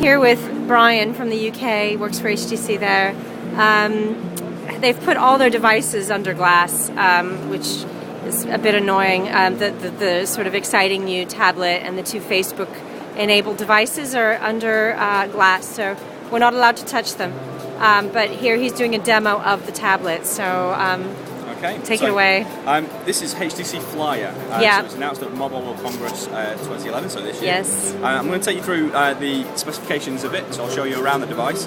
here with Brian from the UK, works for HTC there. They've put all their devices under glass, which is a bit annoying. The sort of exciting new tablet and the two Facebook-enabled devices are under glass, so we're not allowed to touch them. But here he's doing a demo of the tablet, so okay, take it away. This is HTC Flyer. Yeah. So it was announced at Mobile World Congress 2011, so this year. Yes. I'm going to take you through the specifications of it, so I'll show you around the device.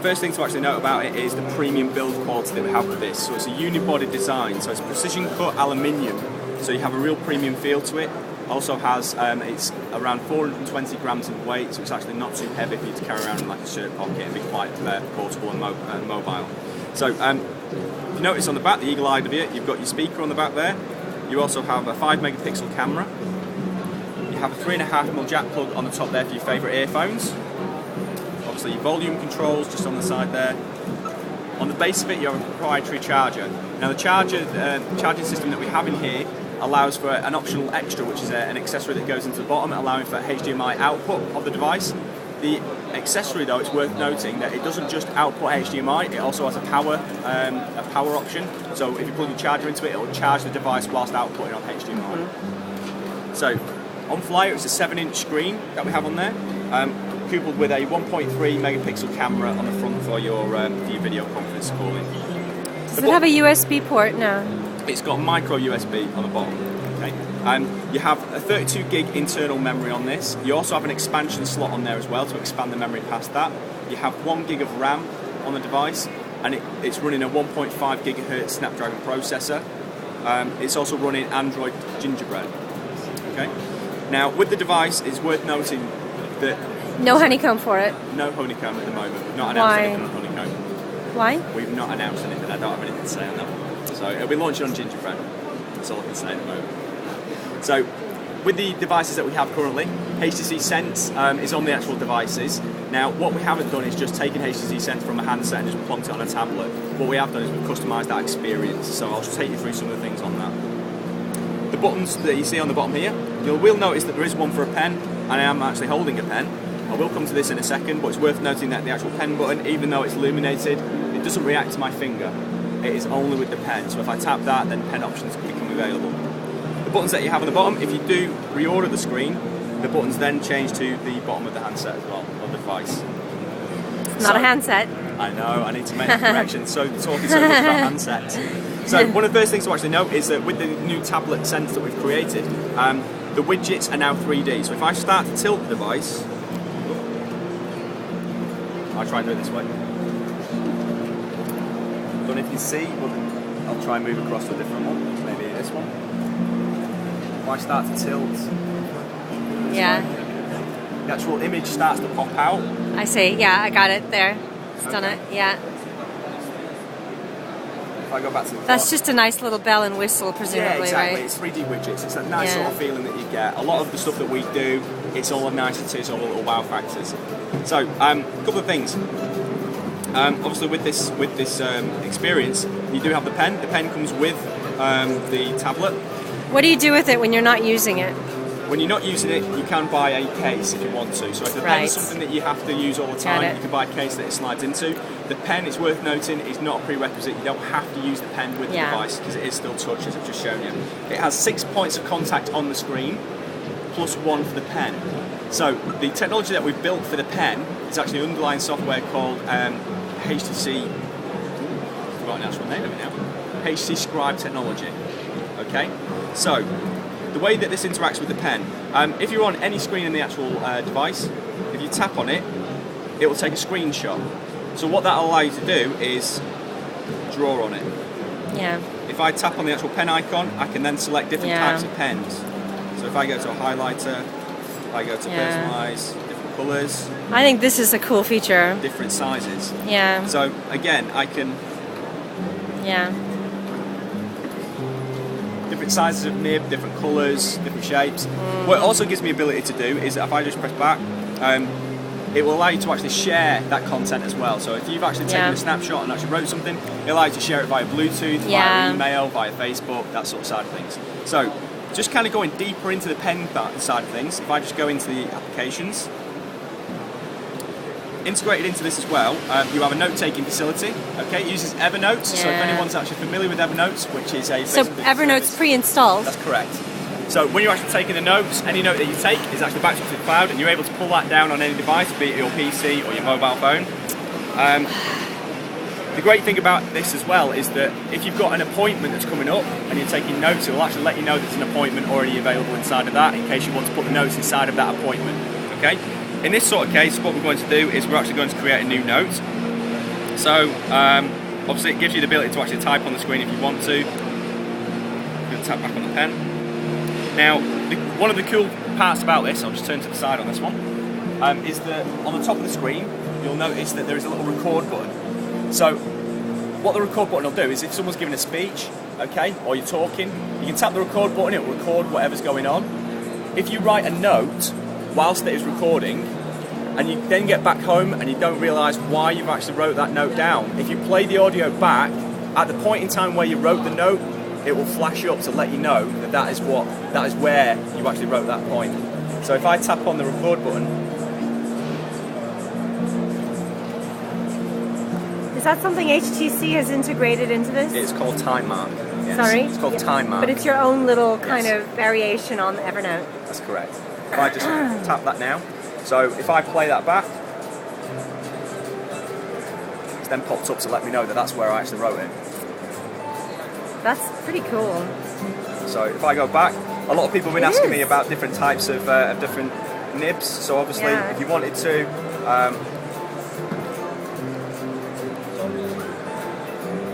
First thing to actually note about it is the premium build quality that we have with this. So it's a unibody design, so it's precision cut aluminium, so you have a real premium feel to it. Also has, it's around 420 grams in weight, so it's actually not too heavy for you to carry around in like a shirt pocket and be quite portable and mobile. So if you notice on the back, the eagle-eyed of it, you've got your speaker on the back there. You also have a 5 megapixel camera. You have a 3.5mm jack plug on the top there for your favourite earphones. Obviously your volume controls just on the side there. On the base of it, you have a proprietary charger. Now the charging system that we have in here allows for an optional extra, which is an accessory that goes into the bottom, allowing for HDMI output of the device. The accessory, though, it's worth noting that it doesn't just output HDMI, it also has a power option. So if you plug your charger into it, it will charge the device whilst outputting on HDMI. Mm-hmm. So on Flyer, it's a 7-inch screen that we have on there, coupled with a 1.3 megapixel camera on the front for your video conference calling. Does it have a USB port now? It's got micro USB on the bottom. Okay. You have a 32 gig internal memory on this. You also have an expansion slot on there as well to expand the memory past that. You have 1 gig of RAM on the device, and it's running a 1.5 gigahertz Snapdragon processor. It's also running Android Gingerbread. Okay. Now, with the device, it's worth noting that no honeycomb for it. No honeycomb at the moment. We've not announced anything on honeycomb. Why? We've not announced anything. I don't have anything to say on that one. So it'll be launching on Gingerbread. That's all I can say at the moment. So with the devices that we have currently, HTC Sense is on the actual devices. Now what we haven't done is just taken HTC Sense from a handset and just plonked it on a tablet. What we have done is we've customised that experience. So I'll just take you through some of the things on that. The buttons that you see on the bottom here, you will notice that there is one for a pen, and I am actually holding a pen. I will come to this in a second, but it's worth noting that the actual pen button, even though it's illuminated, it doesn't react to my finger. It is only with the pen, so if I tap that, then pen options become available. The buttons that you have on the bottom, if you do reorder the screen, the buttons then change to the bottom of the handset as well, or the device. It's not a handset. I know, I need to make a correction, so talking so much about handsets. So one of the first things to actually note is that with the new tablet Sense that we've created, the widgets are now 3D. So if I start to tilt the device, I'll try and do it this way. Don't know if you see, but I'll try and move across to a different one, maybe this one. If I start to tilt, yeah, the actual image starts to pop out. I see, yeah, I got it there. It's done it, yeah. If I go back to the That's just a nice little bell and whistle, presumably, yeah, exactly. right? It's 3D widgets. It's a nice sort of feeling that you get. A lot of the stuff that we do, it's all niceties, all little wow factors. So, a couple of things. Obviously, with this experience, you do have the pen. The pen comes with the tablet. What do you do with it when you're not using it? When you're not using it, you can buy a case if you want to. So if the pen is something that you have to use all the time, you can buy a case that it slides into. The pen, it's worth noting, is not a prerequisite. You don't have to use the pen with the device because it is still touch, as I've just shown you. It has 6 points of contact on the screen, plus 1 for the pen. So the technology that we've built for the pen is actually underlying software called HTC, I've forgotten the actual name of it now, HTC Scribe technology. Okay, so the way that this interacts with the pen, if you're on any screen in the actual device, if you tap on it, it will take a screenshot. So what that will allow you to do is draw on it. Yeah. If I tap on the actual pen icon, I can then select different types of pens. So if I go to a highlighter, if I go to personalise, different colours. I think this is a cool feature. Different sizes. Yeah. So again, I can... Yeah. Different sizes of nib, different colours, different shapes. What it also gives me ability to do is that if I just press back, it will allow you to actually share that content as well. So if you've actually taken a snapshot and actually wrote something, it allows you to share it via Bluetooth, via email, via Facebook, that sort of side of things. So just kind of going deeper into the pen side of things, if I just go into the applications, integrated into this as well, you have a note-taking facility. Okay, it uses Evernote. So if anyone's actually familiar with Evernote, which is a Evernote's pre-installed. That's correct. So when you're actually taking the notes, any note that you take is actually backed up to the cloud, and you're able to pull that down on any device, be it your PC or your mobile phone. The great thing about this as well is that if you've got an appointment that's coming up and you're taking notes, it will actually let you know there's an appointment already available inside of that in case you want to put the notes inside of that appointment. Okay? In this sort of case, what we're going to do is we're actually going to create a new note. So obviously it gives you the ability to actually type on the screen if you want to. You're going to tap back on the pen. Now, one of the cool parts about this, I'll just turn to the side on this one, is that on the top of the screen, you'll notice that there is a little record button. So, what the record button will do is if someone's giving a speech, okay, or you're talking, you can tap the record button, it will record whatever's going on. If you write a note whilst it is recording, and you then get back home and you don't realise why you've actually wrote that note down, if you play the audio back, at the point in time where you wrote the note, it will flash up to let you know that that is where you actually wrote that point. So if I tap on the record button, is that something HTC has integrated into this? it's called Time Mark. Yes. Sorry? It's called Time Mark. But it's your own little kind of variation on Evernote. That's correct. If I just tap that now, so if I play that back, it's then popped up to let me know that that's where I actually wrote it. That's pretty cool. So if I go back, a lot of people have been asking me about different types of different nibs. So obviously, if you wanted to,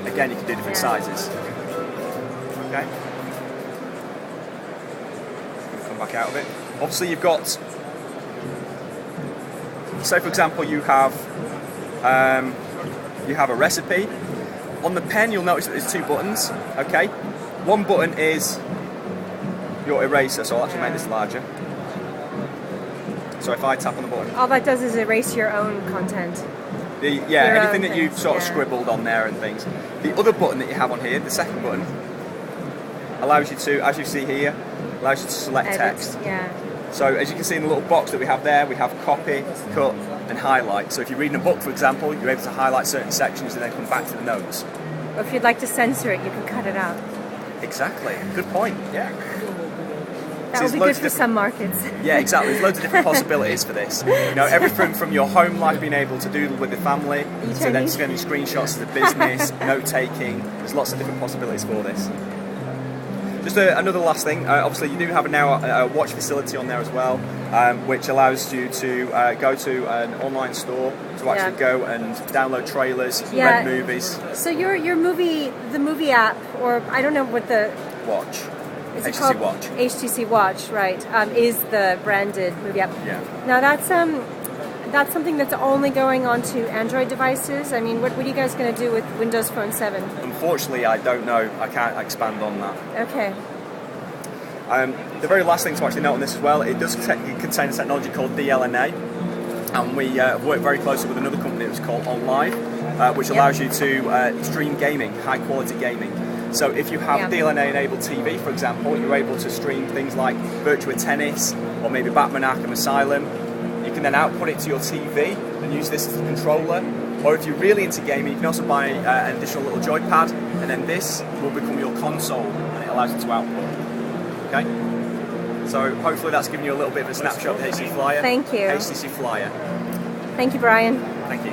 again, you can do different sizes. Okay. Come back out of it. Obviously, you've got. So, for example, you have a recipe. On the pen, you'll notice that there's two buttons. Okay, one button is your eraser, so I'll actually make this larger. So if I tap on the button, all that does is erase your own content. Anything that you've sort of scribbled on there and things. The other button that you have on here, the second button, allows you to, as you see here, allows you to select text. Yeah. So as you can see in the little box that we have there, we have copy, cut, and highlight. So if you're reading a book, for example, you're able to highlight certain sections and then come back to the notes. Or if you'd like to censor it, you can cut it out. Exactly. Good point. Yeah. That would be good for some markets. Yeah, exactly. There's loads of different possibilities for this. You know, everything from your home life, being able to doodle with the family, to then sending screenshots to the business, note-taking. There's lots of different possibilities for this. Just another last thing, obviously you do have now a watch facility on there as well, which allows you to go to an online store to actually go and download trailers, rent movies. So the movie app, or I don't know what the... Watch. Is HTC Watch. HTC Watch, right, is the branded movie app. Yeah. Now that's something that's only going on to Android devices. I mean, what are you guys going to do with Windows Phone 7? Unfortunately, I don't know. I can't expand on that. Okay. The very last thing to actually note on this as well, it does contain a technology called DLNA, and we work very closely with another company that's called OnLive, which allows you to stream gaming, high quality gaming. So if you have a DLNA enabled TV, for example, you're able to stream things like Virtua Tennis or maybe Batman Arkham Asylum. You can then output it to your TV and use this as a controller. Or if you're really into gaming, you can also buy an additional little joypad, and then this will become your console and it allows you to output. Okay? So hopefully that's given you a little bit of a snapshot of the HTC Flyer. Thank you. HTC Flyer. Thank you, Brian. Thank you.